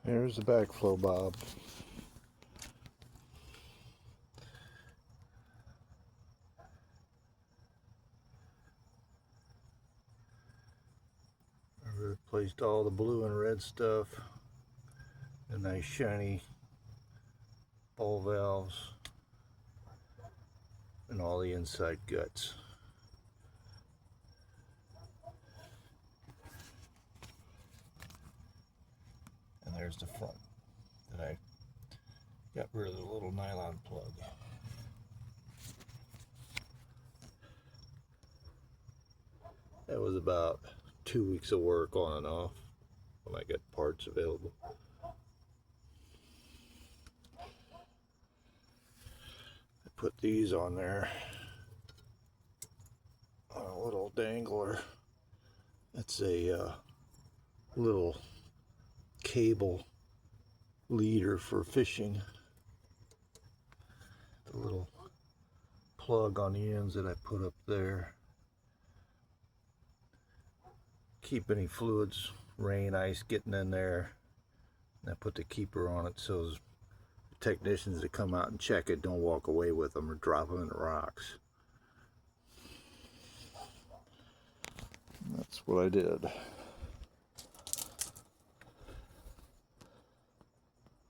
Here's the backflow bob. I replaced all the blue and red stuff. The nice shiny ball valves and all the inside guts. And there's the front that I got rid of the little nylon plug. That was about 2 weeks of work on and off when I got parts available. I put these on there on a little dangler. That's a little cable leader for fishing. The little plug on the ends that I put up there. Keep any fluids, rain, ice getting in there. And I put the keeper on it so the technicians that come out and check it don't walk away with them or drop them in the rocks. That's what I did.